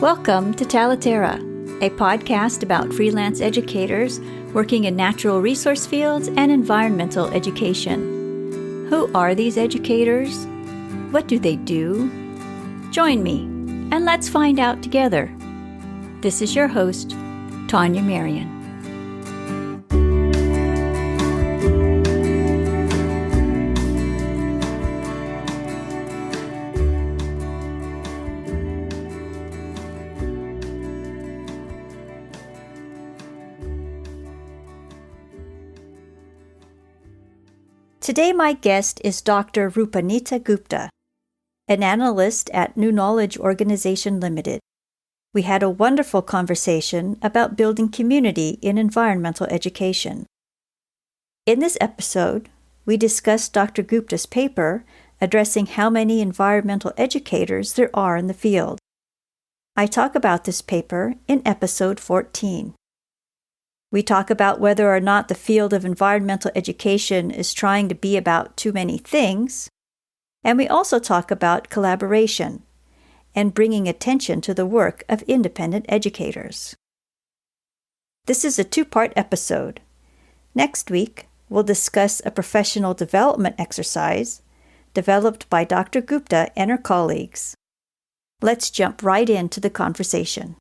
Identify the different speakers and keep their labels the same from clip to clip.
Speaker 1: Welcome to Talaterra, a podcast about freelance educators working in natural resource fields and environmental education. Who are these educators? What do they do? Join me, and let's find out together. This is your host, Tania Marien. Today my guest is Dr. Rupu Gupta, an analyst at New Knowledge Organization Limited. We had a wonderful conversation about building community in environmental education. In this episode, we discussed Dr. Gupta's paper addressing how many environmental educators there are in the field. I talk about this paper in episode 14. We talk about whether or not the field of environmental education is trying to be about too many things, and we also talk about collaboration and bringing attention to the work of independent educators. This is a two-part episode. Next week, we'll discuss a professional development exercise developed by Dr. Gupta and her colleagues. Let's jump right into the conversation.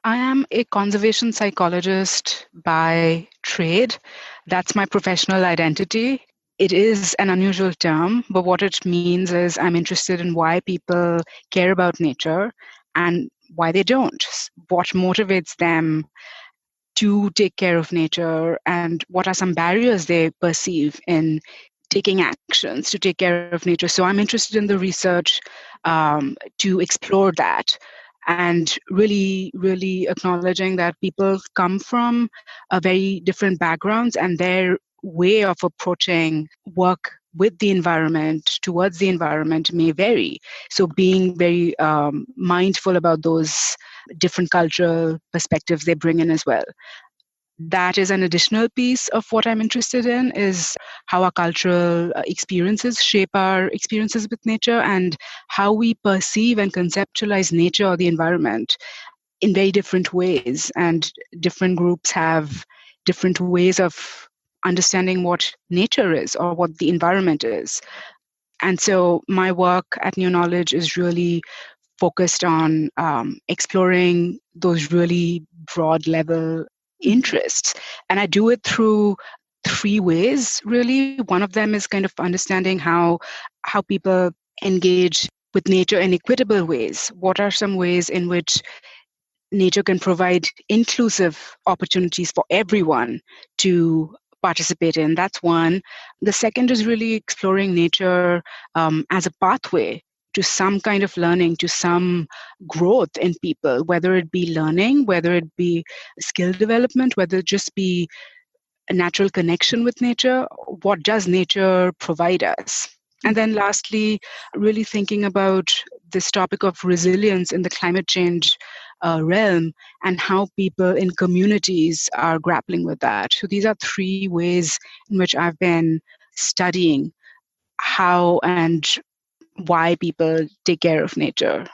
Speaker 2: I am a conservation psychologist by trade. That's my professional identity. It is an unusual term, but what it means is I'm interested in why people care about nature and why they don't. What motivates them to take care of nature, and what are some barriers they perceive in taking actions to take care of nature. So I'm interested in the research to explore that. And really acknowledging that people come from very different backgrounds and their way of approaching work with the environment, towards the environment, may vary. So being very mindful about those different cultural perspectives they bring in as well. That is an additional piece of what I'm interested in, is how our cultural experiences shape our experiences with nature and how we perceive and conceptualize nature or the environment in very different ways. And different groups have different ways of understanding what nature is or what the environment is. And so my work at New Knowledge is really focused on exploring those really broad level interests. And I do it through three ways, really. One of them is kind of understanding how people engage with nature in equitable ways. What are some ways in which nature can provide inclusive opportunities for everyone to participate in? That's one. The second is really exploring nature as a pathway to some kind of learning, to some growth in people, whether it be learning, whether it be skill development, whether it just be a natural connection with nature. What does nature provide us? And then lastly, really thinking about this topic of resilience in the climate change realm and how people in communities are grappling with that. So these are three ways in which I've been studying how and why people take care of nature.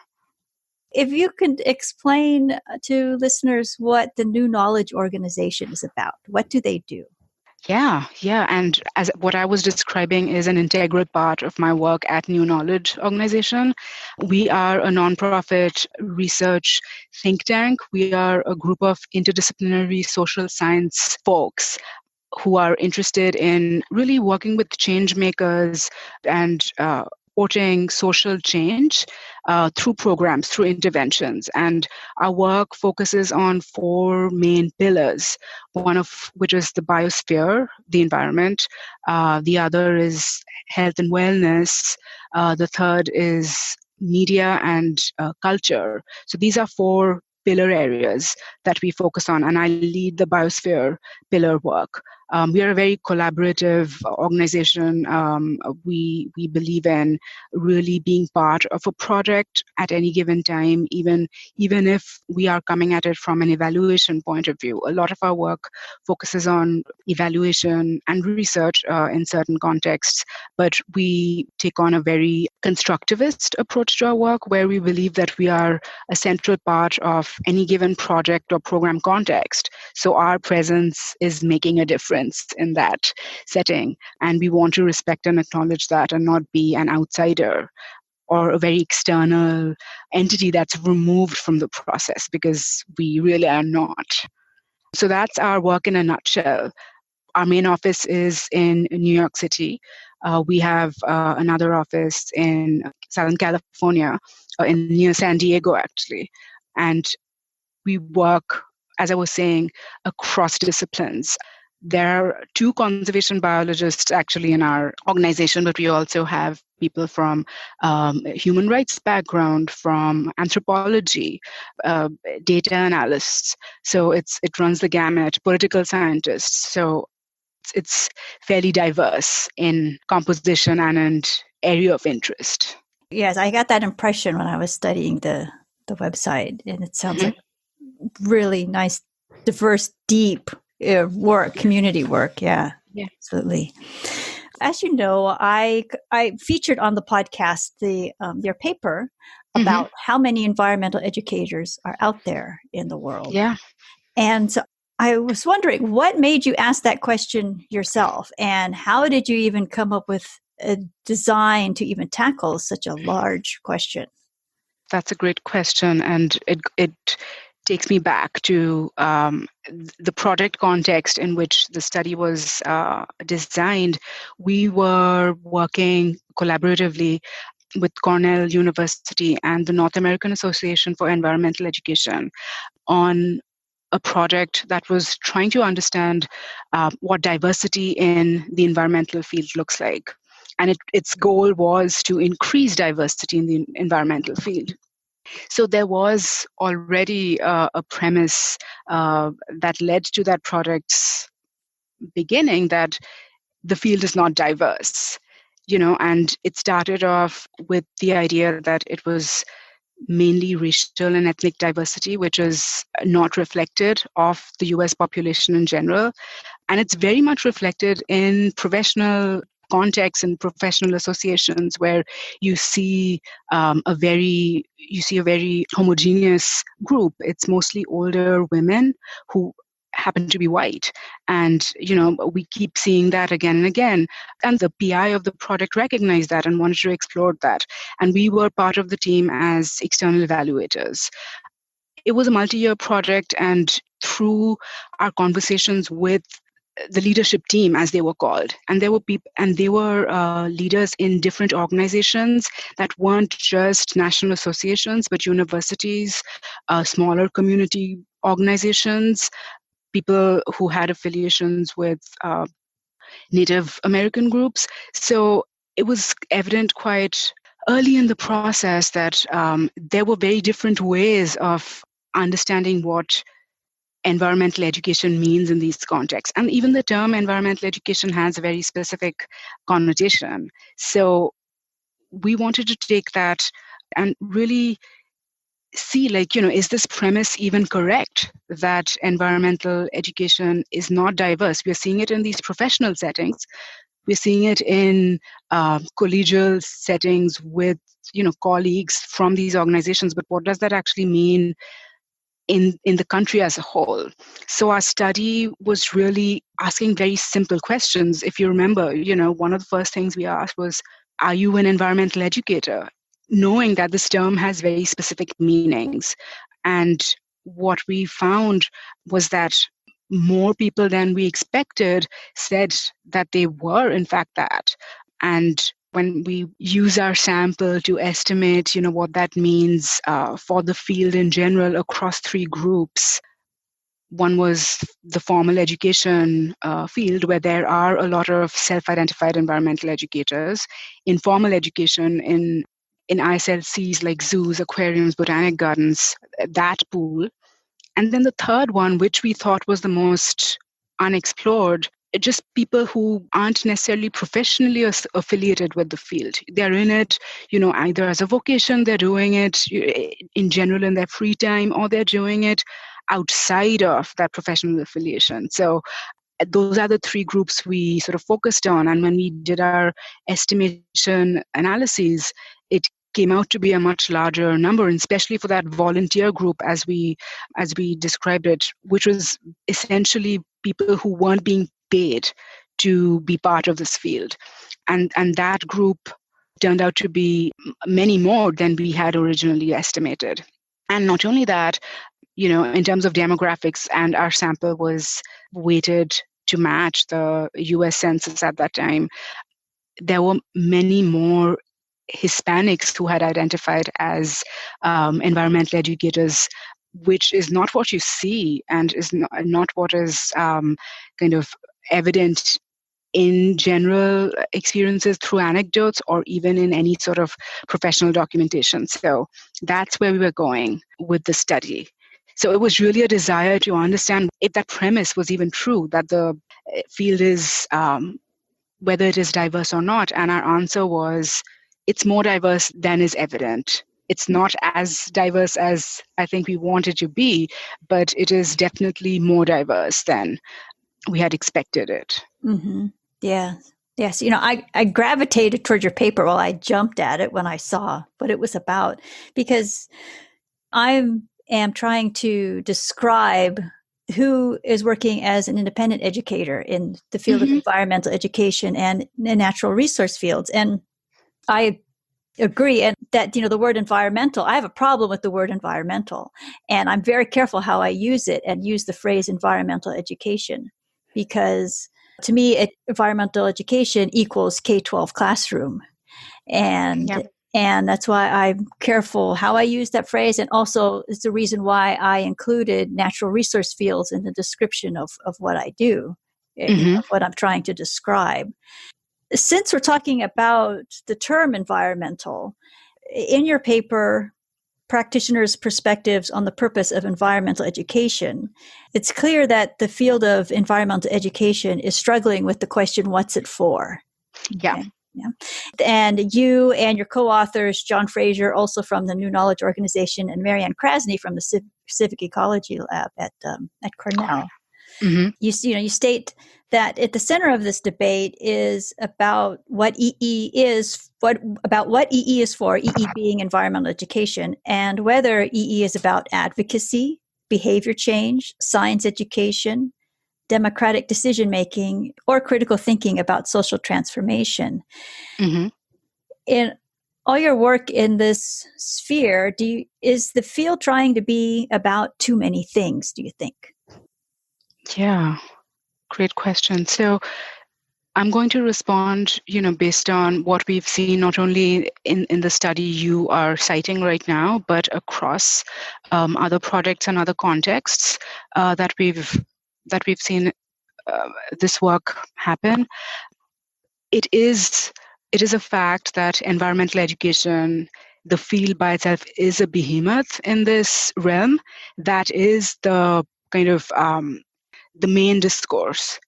Speaker 1: If you could explain to listeners what the New Knowledge Organization is about, what do they do?
Speaker 2: Yeah. And as what I was describing is an integral part of my work at New Knowledge Organization. We are a nonprofit research think tank. We are a group of interdisciplinary social science folks who are interested in really working with change makers and supporting social change through programs, through interventions. And our work focuses on four main pillars, one of which is the biosphere, the environment. The other is health and wellness. The third is media and culture. So these are four pillar areas that we focus on, and I lead the biosphere pillar work. We are a very collaborative organization. We believe in really being part of a project at any given time, even if we are coming at it from an evaluation point of view. A lot of our work focuses on evaluation and research in certain contexts, but we take on a very constructivist approach to our work, where we believe that we are a central part of any given project or program context. So our presence is making a difference in that setting, and we want to respect and acknowledge that and not be an outsider or a very external entity that's removed from the process, because we really are not. So that's our work in a nutshell. Our main office is in New York City. We have another office in Southern California, near San Diego, actually. And we work, as I was saying, across disciplines. There are 2 conservation biologists actually in our organization, but we also have people from human rights background, from anthropology, data analysts. So it runs the gamut, political scientists. So it's fairly diverse in composition and in area of interest.
Speaker 1: Yes, I got that impression when I was studying the website, and it sounds like really nice, diverse, deep work, community work. Yeah, absolutely. As you know, I featured on the podcast your paper about how many environmental educators are out there in the world.
Speaker 2: Yeah.
Speaker 1: And so I was wondering, what made you ask that question yourself? And how did you even come up with a design to even tackle such a large question?
Speaker 2: That's a great question. And it takes me back to the project context in which the study was designed. We were working collaboratively with Cornell University and the North American Association for Environmental Education on a project that was trying to understand what diversity in the environmental field looks like. And its goal was to increase diversity in the environmental field. So there was already a premise that led to that project's beginning, that the field is not diverse, and it started off with the idea that it was mainly racial and ethnic diversity, which is not reflected of the US population in general. And it's very much reflected in professional contexts and professional associations, where you see a very homogeneous group. It's mostly older women who happen to be white. And, we keep seeing that again and again. And the PI of the project recognized that and wanted to explore that. And we were part of the team as external evaluators. It was a multi-year project, and through our conversations with the leadership team, as they were called, and there were people, and they were leaders in different organizations that weren't just national associations, but universities, smaller community organizations, people who had affiliations with Native American groups. So it was evident quite early in the process that there were very different ways of understanding what environmental education means in these contexts. And even the term environmental education has a very specific connotation. So we wanted to take that and really see, is this premise even correct, that environmental education is not diverse? We're seeing it in these professional settings. We're seeing it in collegial settings with, colleagues from these organizations. But what does that actually mean in the country as a whole? So our study was really asking very simple questions. If you remember, one of the first things we asked was, are you an environmental educator? Knowing that this term has very specific meanings. And what we found was that more people than we expected said that they were, in fact, that. And when we use our sample to estimate, what that means for the field in general across 3 groups, one was the formal education field, where there are a lot of self-identified environmental educators. Informal education in ISLCs like zoos, aquariums, botanic gardens, that pool. And then the third one, which we thought was the most unexplored, just people who aren't necessarily professionally affiliated with the field. They're in it, either as a vocation, they're doing it in general in their free time, or they're doing it outside of that professional affiliation. So those are the three groups we sort of focused on. And when we did our estimation analyses, it came out to be a much larger number, and especially for that volunteer group, as we described it, which was essentially people who weren't being paid to be part of this field. And that group turned out to be many more than we had originally estimated. And not only that, in terms of demographics, and our sample was weighted to match the US Census at that time, there were many more Hispanics who had identified as environmental educators, which is not what you see and is not what is kind of evident in general experiences through anecdotes or even in any sort of professional documentation. So that's where we were going with the study. So it was really a desire to understand if that premise was even true, that the field is, whether it is diverse or not. And our answer was, it's more diverse than is evident. It's not as diverse as I think we want it to be, but it is definitely more diverse than we had expected it.
Speaker 1: Mm-hmm. Yeah. Yes. I gravitated toward your paper. Well, I jumped at it when I saw what it was about, because I am trying to describe who is working as an independent educator in the field of environmental education and natural resource fields. And I agree. And that, the word environmental, I have a problem with the word environmental. And I'm very careful how I use it and use the phrase environmental education, because to me, environmental education equals K-12 classroom. And that's why I'm careful how I use that phrase. And also it's the reason why I included natural resource fields in the description of what I do, of what I'm trying to describe. Since we're talking about the term environmental, in your paper, Practitioners' Perspectives on the Purpose of Environmental Education, it's clear that the field of environmental education is struggling with the question, what's it for?
Speaker 2: Yeah.
Speaker 1: Okay. Yeah. And you and your co-authors, John Fraser, also from the New Knowledge Organization, and Marien from the Civic Ecology Lab at Cornell. You state that at the center of this debate is about what EE is, what EE is for, EE being environmental education, and whether EE is about advocacy, behavior change, science education, democratic decision-making, or critical thinking about social transformation. In all your work in this sphere, is the field trying to be about too many things, do you think?
Speaker 2: Yeah, great question. So I'm going to respond, based on what we've seen, not only in the study you are citing right now, but across other projects and other contexts that we've seen this work happen. It is a fact that environmental education, the field by itself, is a behemoth in this realm. That is the kind of the main discourse,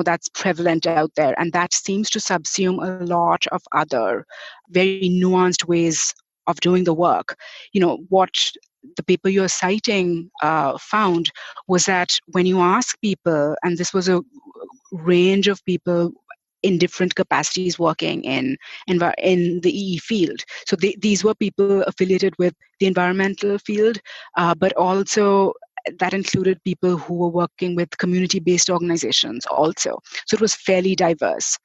Speaker 2: that's prevalent out there. And that seems to subsume a lot of other very nuanced ways of doing the work. What the paper you're citing found was that when you ask people, and this was a range of people in different capacities working in the EE field. So these were people affiliated with the environmental field, but also that included people who were working with community-based organizations also. So it was fairly diverse.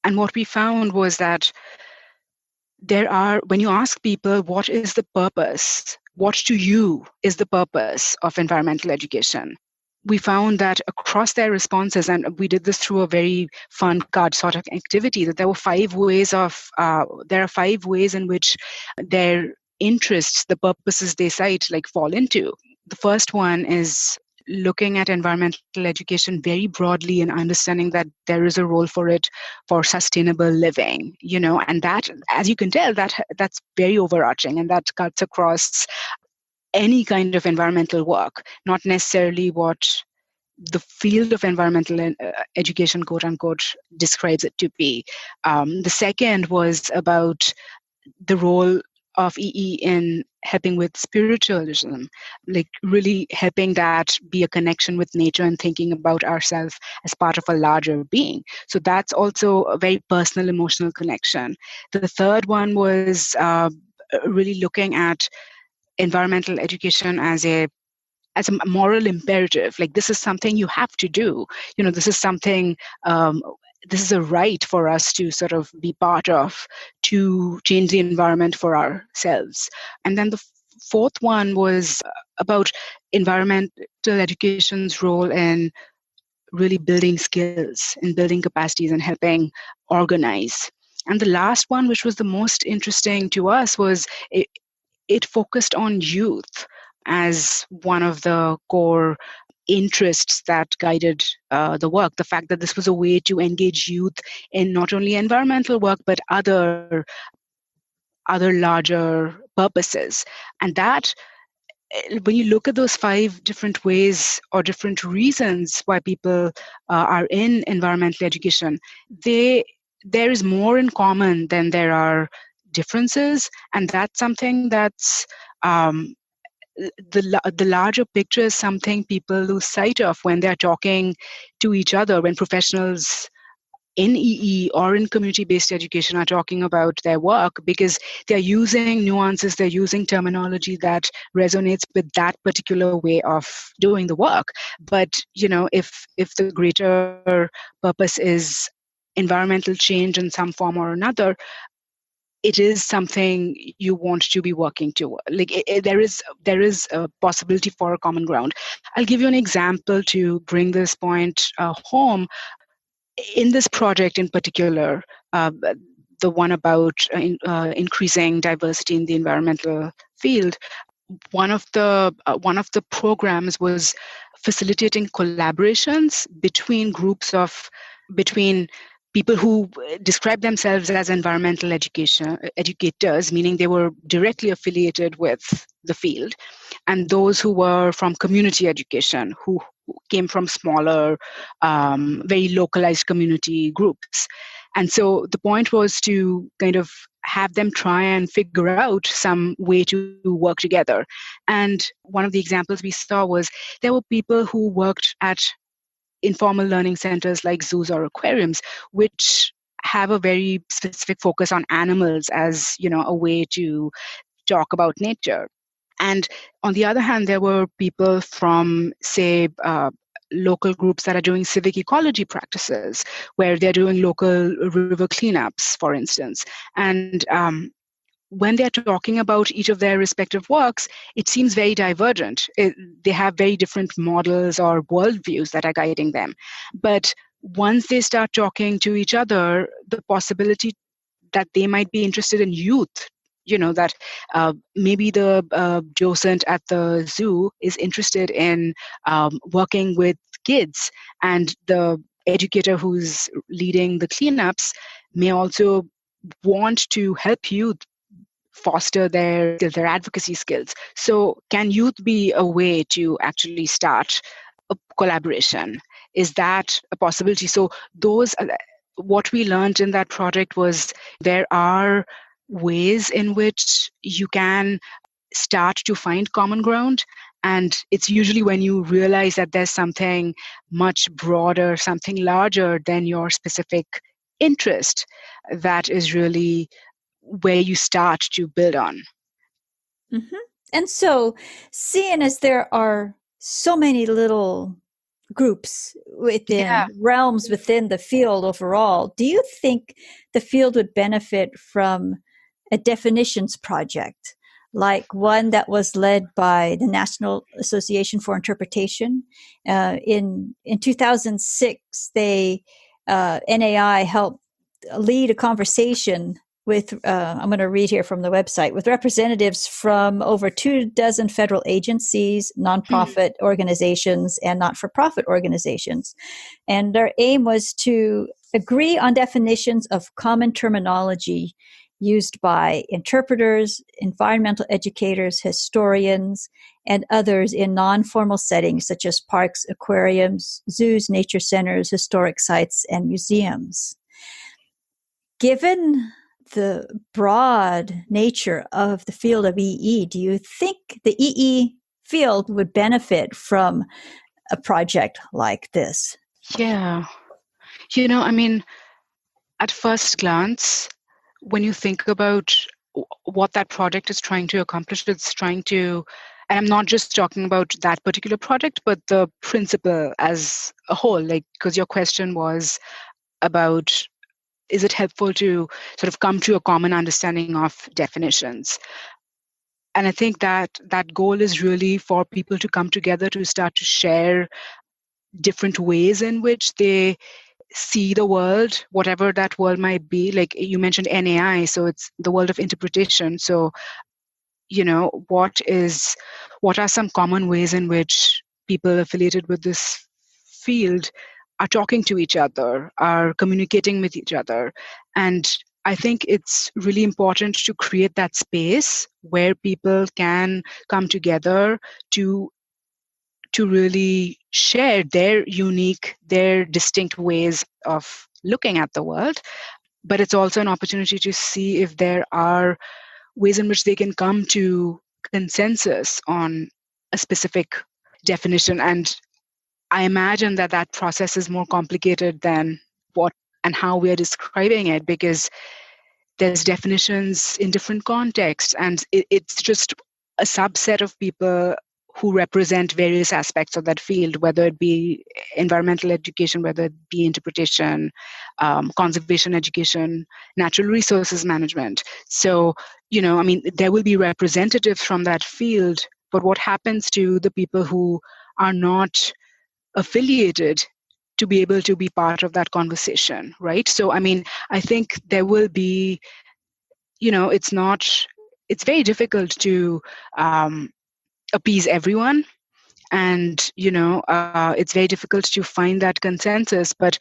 Speaker 2: And what we found was that when you ask people, what is the purpose? What to you is the purpose of environmental education? We found that across their responses, and we did this through a very fun card sort of activity, that there are 5 ways in which their interests, the purposes they cite, fall into. The first one is looking at environmental education very broadly and understanding that there is a role for it for sustainable living, and that, as you can tell, that's very overarching, and that cuts across any kind of environmental work, not necessarily what the field of environmental education, quote unquote, describes it to be. The second was about the role of EE in helping with spiritualism, like really helping that be a connection with nature and thinking about ourselves as part of a larger being. So that's also a very personal, emotional connection. The third one was really looking at environmental education as a moral imperative. Like, this is something you have to do. This is something, this is a right for us to sort of be part of, to change the environment for ourselves. And then the fourth one was about environmental education's role in really building skills and building capacities and helping organize. And the last one, which was the most interesting to us, was it focused on youth as one of the core interests that guided the work. The fact that this was a way to engage youth in not only environmental work, but other larger purposes. And that, when you look at those 5 different ways or different reasons why people are in environmental education, there is more in common than there are differences. And that's something that's the larger picture is something people lose sight of when they're talking to each other, when professionals in EE or in community-based education are talking about their work, because they're using nuances, they're using terminology that resonates with that particular way of doing the work. But, if the greater purpose is environmental change in some form or another, it is something you want to be working to. Like, there is a possibility for a common ground. I'll give you an example to bring this point home. In this project in particular, the one about increasing diversity in the environmental field, one of the programs was facilitating collaborations between people who describe themselves as environmental educators, meaning they were directly affiliated with the field, and those who were from community education, who came from smaller, very localized community groups. And so the point was to kind of have them try and figure out some way to work together. And one of the examples we saw was there were people who worked at informal learning centers like zoos or aquariums, which have a very specific focus on animals as, a way to talk about nature. And on the other hand, there were people from, say, local groups that are doing civic ecology practices, where they're doing local river cleanups, for instance. And when they're talking about each of their respective works, it seems very divergent. They have very different models or worldviews that are guiding them. But once they start talking to each other, the possibility that they might be interested in youth, that maybe the docent at the zoo is interested in working with kids, and the educator who's leading the cleanups may also want to help youth foster their advocacy skills. So can youth be a way to actually start a collaboration? Is that a possibility? So what we learned in that project was there are ways in which you can start to find common ground. And it's usually when you realize that there's something much broader, something larger than your specific interest, that is really where you start to build on.
Speaker 1: Mm-hmm. And so, seeing as there are so many little groups realms within the field overall, do you think the field would benefit from a definitions project, like one that was led by the National Association for Interpretation? In 2006, NAI helped lead a conversation with, I'm going to read here from the website, with representatives from over 24 federal agencies, nonprofit organizations, and not-for-profit organizations. And their aim was to agree on definitions of common terminology used by interpreters, environmental educators, historians, and others in non-formal settings such as parks, aquariums, zoos, nature centers, historic sites, and museums. Given the broad nature of the field of EE, do you think the EE field would benefit from a project like this?
Speaker 2: Yeah. At first glance, when you think about what that project is trying to accomplish, it's trying to, and I'm not just talking about that particular project, but the principle as a whole, like, because your question was about, is it helpful to sort of come to a common understanding of definitions? And I think that goal is really for people to come together to start to share different ways in which they see the world, whatever that world might be. Like you mentioned NAI, so it's the world of interpretation. So, what are some common ways in which people affiliated with this field are talking to each other, are communicating with each other? And I think it's really important to create that space where people can come together to really share their distinct ways of looking at the world. But it's also an opportunity to see if there are ways in which they can come to consensus on a specific definition. And I imagine that process is more complicated than what and how we are describing it, because there's definitions in different contexts, and it's just a subset of people who represent various aspects of that field, whether it be environmental education, whether it be interpretation, conservation education, natural resources management. So, there will be representatives from that field, but what happens to the people who are not affiliated to be able to be part of that conversation, right? So, I think there will be, it's very difficult to appease everyone. And, it's very difficult to find that consensus. But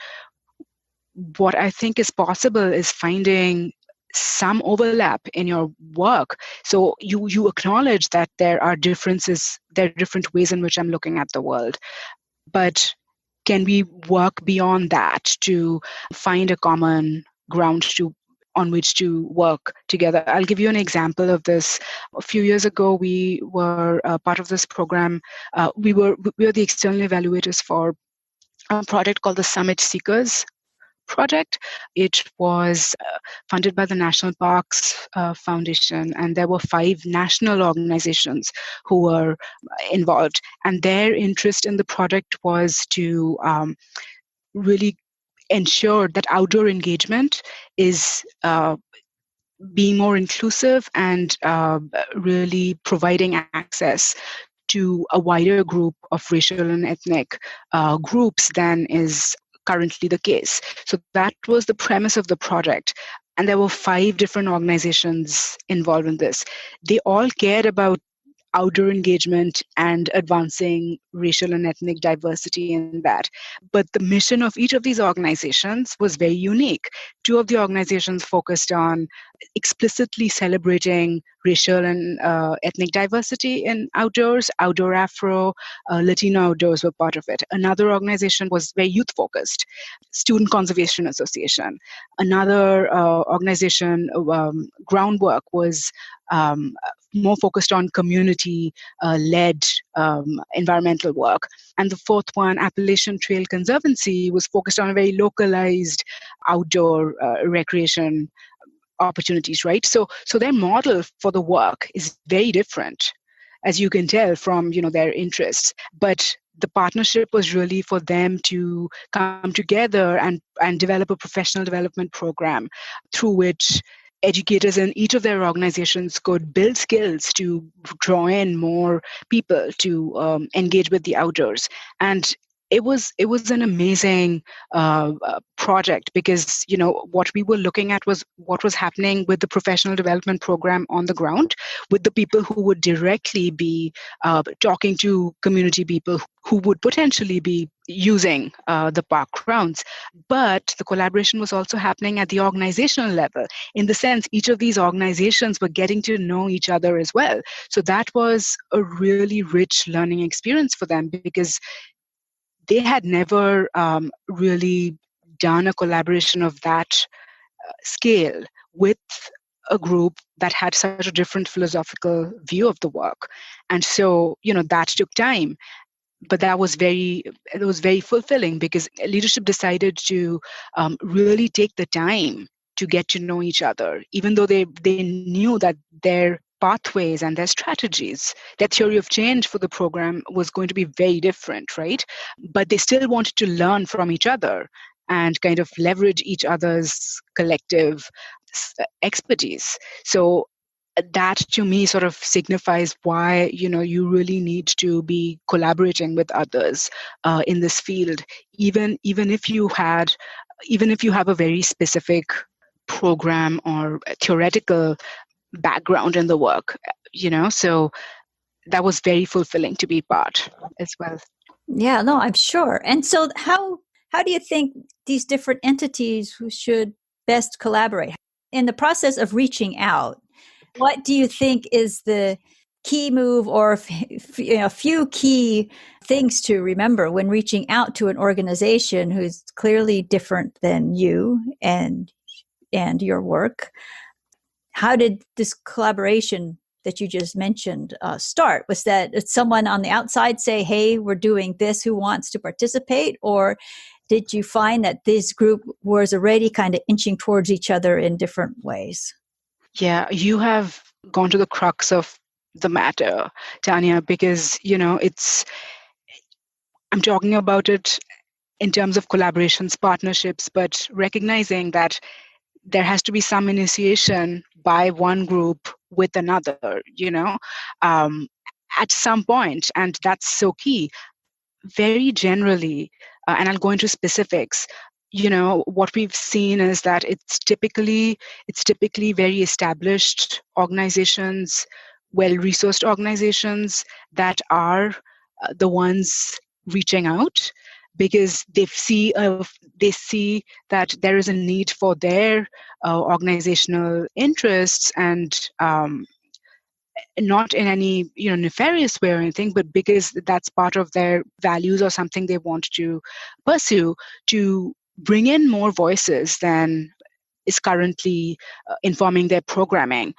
Speaker 2: what I think is possible is finding some overlap in your work. So you acknowledge that there are differences, there are different ways in which I'm looking at the world. But can we work beyond that to find a common ground on which to work together? I'll give you an example of this. A few years ago, we were part of this program. We were the external evaluators for a project called the Summit Seekers project. It was funded by the National Parks Foundation, and there were 5 national organizations who were involved. And their interest in the project was to really ensure that outdoor engagement is being more inclusive and really providing access to a wider group of racial and ethnic groups than is currently the case. So that was the premise of the project. And there were 5 different organizations involved in this. They all cared about outdoor engagement and advancing racial and ethnic diversity in that. But the mission of each of these organizations was very unique. 2 of the organizations focused on explicitly celebrating racial and ethnic diversity in outdoors. Outdoor Afro, Latino Outdoors were part of it. Another organization was very youth-focused, Student Conservation Association. Another organization, Groundwork, was more focused on community-led environmental work. And the 4th one, Appalachian Trail Conservancy, was focused on a very localized outdoor recreation opportunities, right? So their model for the work is very different, as you can tell from their interests. But the partnership was really for them to come together and develop a professional development program through which educators in each of their organizations could build skills to draw in more people to engage with the outdoors. And it was an amazing project, because what we were looking at was what was happening with the professional development program on the ground, with the people who would directly be talking to community people who would potentially be using the park grounds. But the collaboration was also happening at the organizational level, in the sense each of these organizations were getting to know each other as well. So that was a really rich learning experience for them, because they had never really done a collaboration of that scale with a group that had such a different philosophical view of the work. And so, that took time. But it was very fulfilling, because leadership decided to really take the time to get to know each other, even though they knew that their pathways and their strategies, their theory of change for the program was going to be very different, right? But they still wanted to learn from each other and kind of leverage each other's collective expertise. So that to me sort of signifies why you really need to be collaborating with others in this field, even if you have a very specific program or theoretical background in the work. So that was very fulfilling to be part as well.
Speaker 1: Yeah, no, I'm sure. And so how do you think these different entities who should best collaborate in the process of reaching out? What do you think is the key move, or a few key things to remember when reaching out to an organization who's clearly different than you and your work? How did this collaboration that you just mentioned start? Was that someone on the outside say, hey, we're doing this, who wants to participate? Or did you find that this group was already kind of inching towards each other in different ways?
Speaker 2: Yeah, you have gone to the crux of the matter, Tania, because, I'm talking about it in terms of collaborations, partnerships, but recognizing that there has to be some initiation by one group with another, at some point, and that's so key. Very generally, and I'll go into specifics, what we've seen is that it's typically very established organizations, well-resourced organizations that are the ones reaching out, because they see that there is a need for their organizational interests, and not in any nefarious way or anything, but because that's part of their values or something they want to pursue, to bring in more voices than is currently informing their programming.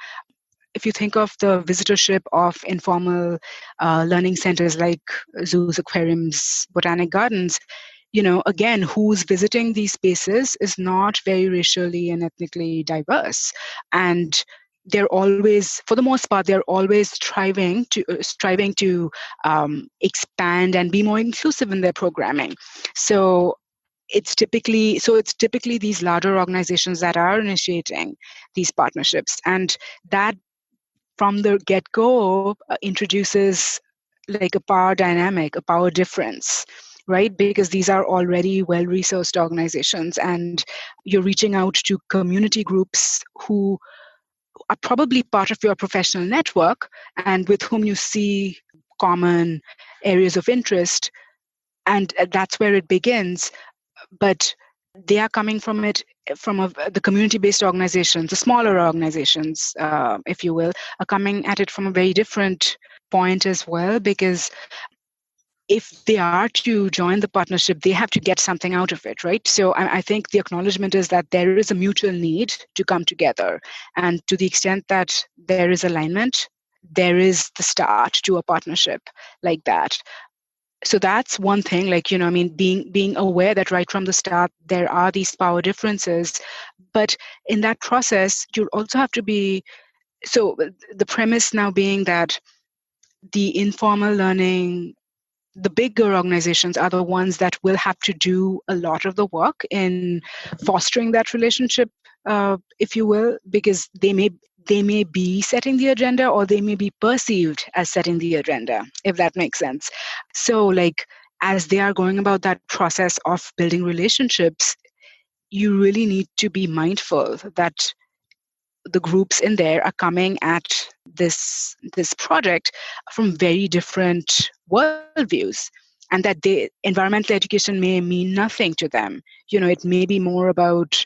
Speaker 2: If you think of the visitorship of informal learning centers like zoos, aquariums, botanic gardens, again, who's visiting these spaces is not very racially and ethnically diverse. And they're always, for the most part, they're always striving to expand and be more inclusive in their programming. So it's typically these larger organizations that are initiating these partnerships, and that from the get-go introduces like a power dynamic, a power difference, right? Because these are already well-resourced organizations, and you're reaching out to community groups who are probably part of your professional network and with whom you see common areas of interest, and that's where it begins. But they are coming from it from the community-based organizations, the smaller organizations, if you will, are coming at it from a very different point as well, because if they are to join the partnership, they have to get something out of it, right? So I think the acknowledgement is that there is a mutual need to come together. And to the extent that there is alignment, there is the start to a partnership like that. So that's one thing, being aware that right from the start, there are these power differences. But in that process, you also have to be, so the premise now being that the informal learning, the bigger organizations are the ones that will have to do a lot of the work in fostering that relationship, if you will, because they may be setting the agenda, or they may be perceived as setting the agenda, if that makes sense. So as they are going about that process of building relationships, you really need to be mindful that the groups in there are coming at this project from very different worldviews, and that environmental education may mean nothing to them. It may be more about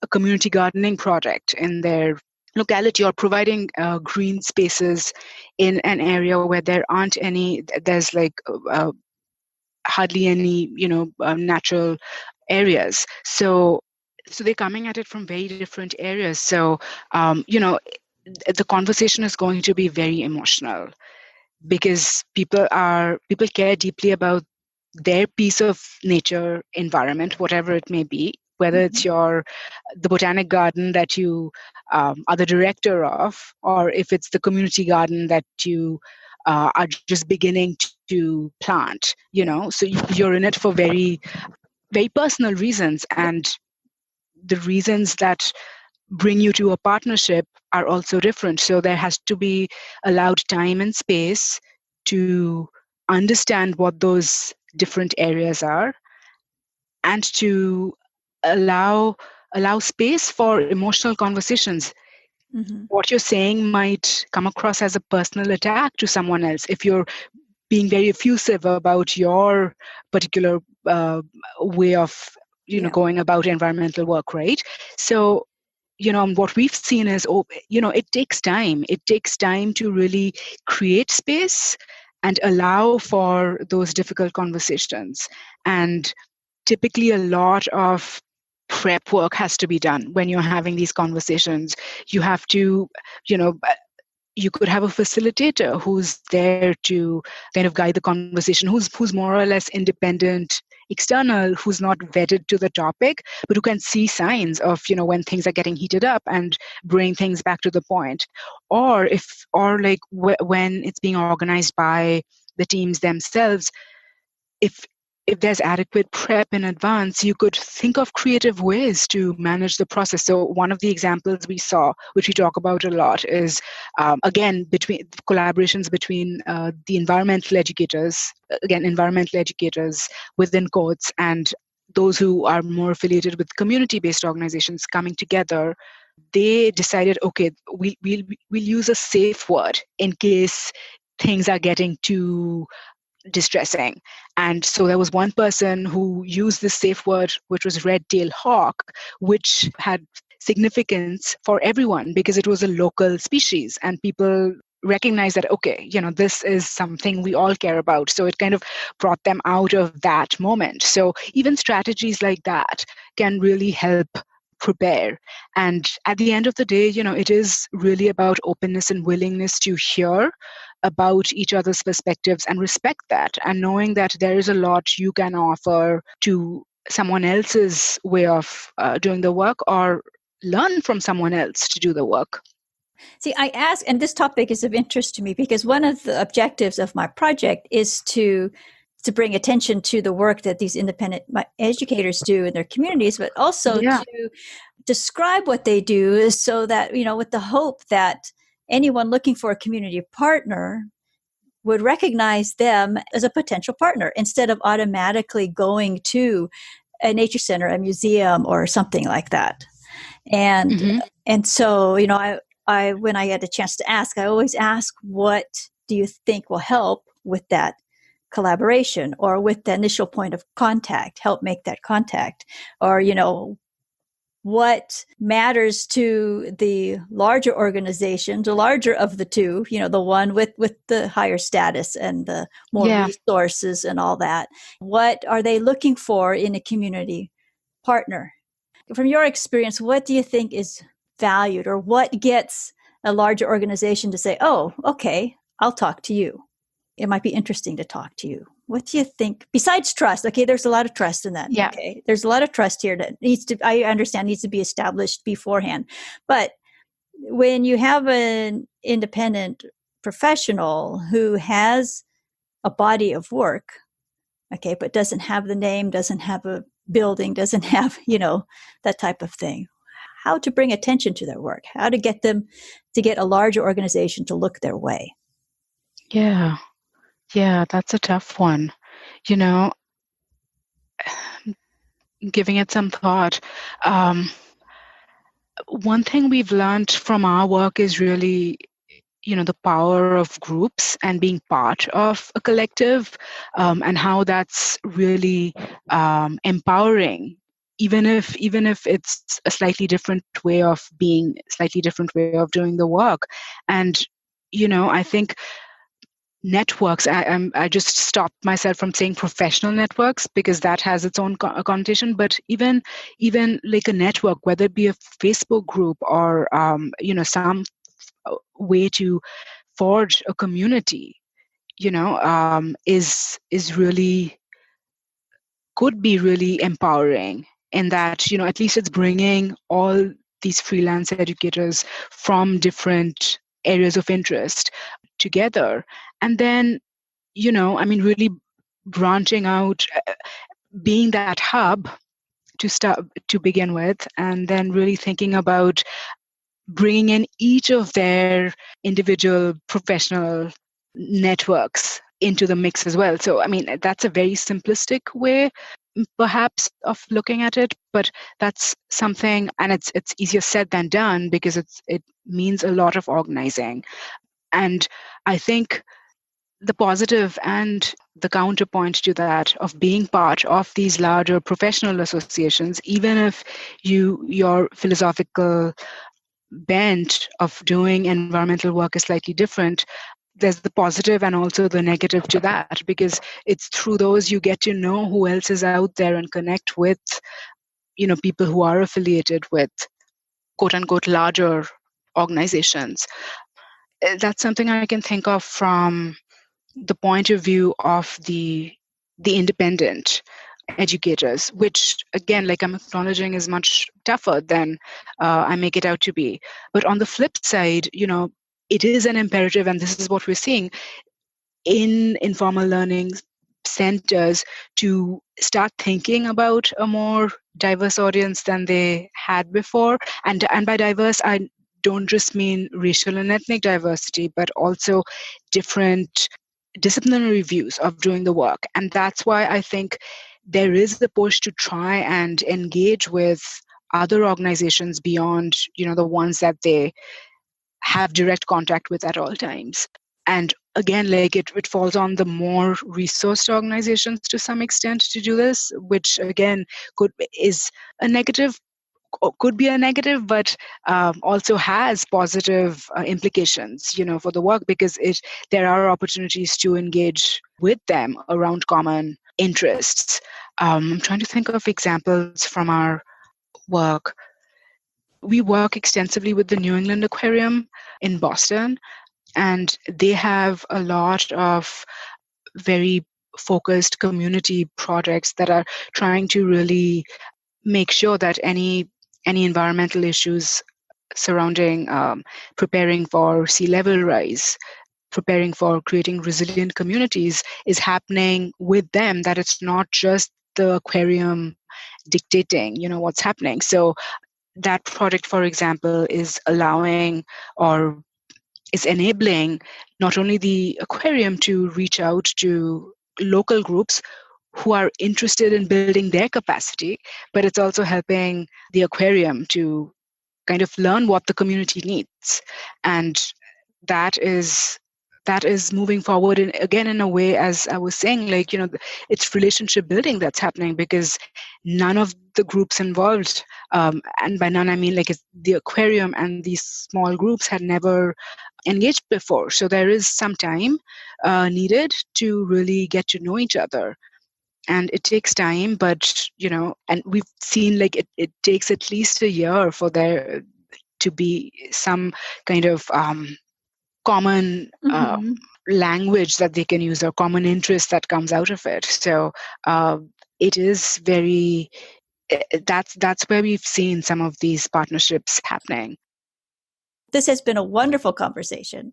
Speaker 2: a community gardening project in their locality, or providing green spaces in an area where there's like hardly any natural areas. So they're coming at it from very different areas. So the conversation is going to be very emotional, because people care deeply about their piece of nature environment, whatever it may be, whether it's the botanic garden that you are the director of, or if it's the community garden that you are just beginning to plant. So you're in it for very, very personal reasons, and the reasons that bring you to a partnership are also different. So there has to be allowed time and space to understand what those different areas are, and to allow space for emotional conversations. What you're saying might come across as a personal attack to someone else if you're being very effusive about your particular way of going about environmental work, right? So what we've seen is, it takes time. It takes time to really create space and allow for those difficult conversations. And typically a lot of prep work has to be done when you're having these conversations. You have to, you could have a facilitator who's there to kind of guide the conversation, who's more or less independent, external, who's not vetted to the topic, but who can see signs of, when things are getting heated up and bring things back to the point. Or when it's being organized by the teams themselves, if there's adequate prep in advance, you could think of creative ways to manage the process. So one of the examples we saw, which we talk about a lot, is again between collaborations between the environmental educators within quotes, and those who are more affiliated with community-based organizations coming together. They decided, okay, we'll use a safe word in case things are getting too distressing. And so there was one person who used this safe word, which was red-tailed hawk, which had significance for everyone because it was a local species, and people recognized that, okay, this is something we all care about. So it kind of brought them out of that moment. So even strategies like that can really help prepare. And at the end of the day, it is really about openness and willingness to hear about each other's perspectives and respect that, and knowing that there is a lot you can offer to someone else's way of doing the work, or learn from someone else to do the work.
Speaker 1: See, I ask, and this topic is of interest to me because one of the objectives of my project is to bring attention to the work that these independent educators do in their communities, but also to describe what they do, so that, with the hope that anyone looking for a community partner would recognize them as a potential partner instead of automatically going to a nature center, a museum, or something like that. And and so, I when I had a chance to ask, I always ask, what do you think will help with that collaboration, or with the initial point of contact, help make that contact, or, what matters to the larger organization, the larger of the two, the one with the higher status and the more resources and all that. What are they looking for in a community partner? From your experience, what do you think is valued, or what gets a larger organization to say, oh, okay, I'll talk to you? It might be interesting to talk to you. What do you think? Besides trust, okay, there's a lot of trust in that.
Speaker 2: Yeah.
Speaker 1: Okay, there's a lot of trust here that I understand needs to be established beforehand. But when you have an independent professional who has a body of work, okay, but doesn't have the name, doesn't have a building, doesn't have, that type of thing, how to bring attention to their work, how to get them to get a larger organization to look their way.
Speaker 2: Yeah, that's a tough one. Giving it some thought. One thing we've learned from our work is really, the power of groups and being part of a collective, and how that's really empowering, even if it's a slightly different way of being, slightly different way of doing the work. And I think networks, I just stopped myself from saying professional networks because that has its own connotation, but even like a network, whether it be a Facebook group or some way to forge a community, is really, could be really empowering, in that at least it's bringing all these freelance educators from different areas of interest together. And then really branching out, being that hub to start to begin with, and then really thinking about bringing in each of their individual professional networks into the mix as well. So that's a very simplistic way perhaps of looking at it, but that's something, and it's easier said than done because it means a lot of organizing. And I think the positive and the counterpoint to that of being part of these larger professional associations, even if your philosophical bent of doing environmental work is slightly different, there's the positive and also the negative to that, because it's through those you get to know who else is out there and connect with people who are affiliated with quote unquote larger organizations. That's something I can think of from the point of view of the independent educators, which again, like I'm acknowledging, is much tougher than I make it out to be. But on the flip side, it is an imperative, and this is what we're seeing in informal learning centers, to start thinking about a more diverse audience than they had before. And by diverse, I don't just mean racial and ethnic diversity, but also different disciplinary views of doing the work. And that's why I think there is the push to try and engage with other organizations beyond, the ones that they have direct contact with at all times. And again, like it falls on the more resourced organizations to some extent to do this, which again could be a negative, but also has positive implications, for the work, because there are opportunities to engage with them around common interests. I'm trying to think of examples from our work. We work extensively with the New England Aquarium in Boston, and they have a lot of very focused community projects that are trying to really make sure that any environmental issues surrounding preparing for sea level rise, preparing for creating resilient communities is happening with them, that it's not just the aquarium dictating, what's happening. So that project, for example, is allowing or is enabling not only the aquarium to reach out to local groups who are interested in building their capacity, but it's also helping the aquarium to kind of learn what the community needs. And that is moving forward, and again, in a way, as I was saying, like, it's relationship building that's happening, because none of the groups involved, and by none I mean like the aquarium and these small groups had never engaged before. So there is some time needed to really get to know each other. And it takes time, but, and we've seen like it takes at least a year for there to be some kind of common language that they can use, or common interest that comes out of it. So it is very, that's where we've seen some of these partnerships happening.
Speaker 1: This has been a wonderful conversation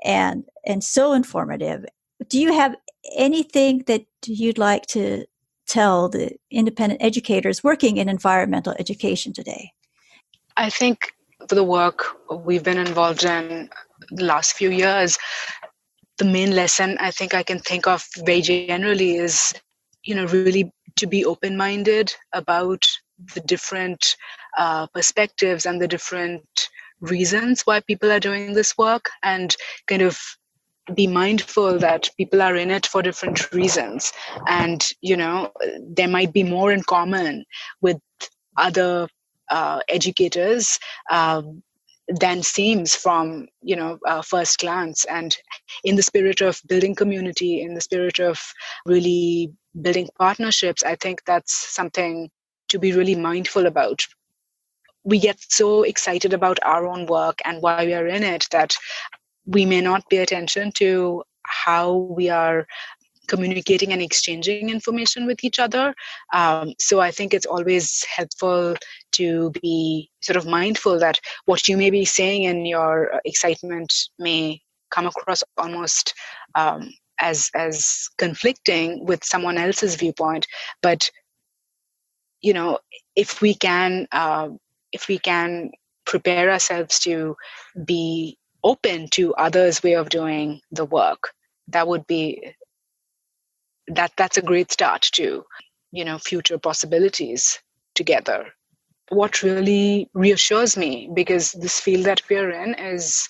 Speaker 1: and so informative. Do you have anything that you'd like to tell the independent educators working in environmental education today?
Speaker 2: I think for the work we've been involved in the last few years, the main lesson I think I can think of very generally is really to be open-minded about the different perspectives and the different reasons why people are doing this work, and kind of be mindful that people are in it for different reasons. And, there might be more in common with other educators than seems from, first glance. And in the spirit of building community, in the spirit of really building partnerships, I think that's something to be really mindful about. We get so excited about our own work and why we are in it that we may not pay attention to how we are communicating and exchanging information with each other. So I think it's always helpful to be sort of mindful that what you may be saying in your excitement may come across almost as conflicting with someone else's viewpoint. But if we can prepare ourselves to be open to others' way of doing the work, that's a great start to future possibilities together. What really reassures me, because this field that we're in is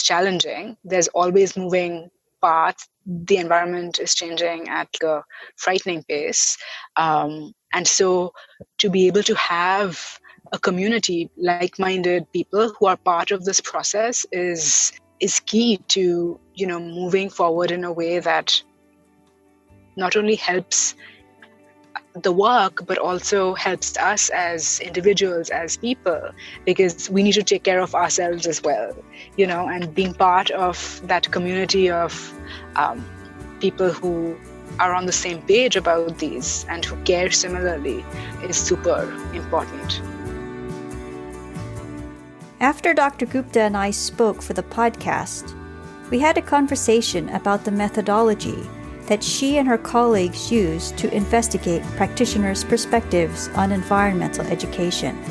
Speaker 2: challenging. There's always moving parts. The environment is changing at a frightening pace, and so to be able to have a community, like-minded people who are part of this process is key to moving forward in a way that not only helps the work, but also helps us as individuals, as people, because we need to take care of ourselves as well, and being part of that community of people who are on the same page about these and who care similarly is super important.
Speaker 1: After Dr. Gupta and I spoke for the podcast, we had a conversation about the methodology that she and her colleagues use to investigate practitioners' perspectives on environmental education.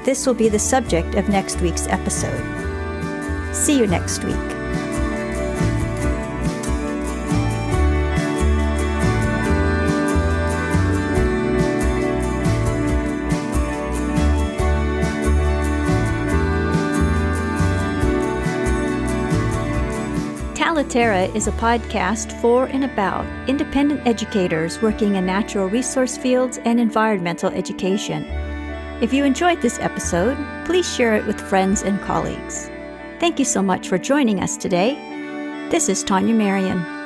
Speaker 1: This will be the subject of next week's episode. See you next week. Talaterra is a podcast for and about independent educators working in natural resource fields and environmental education. If you enjoyed this episode, please share it with friends and colleagues. Thank you so much for joining us today. This is Tania Marien.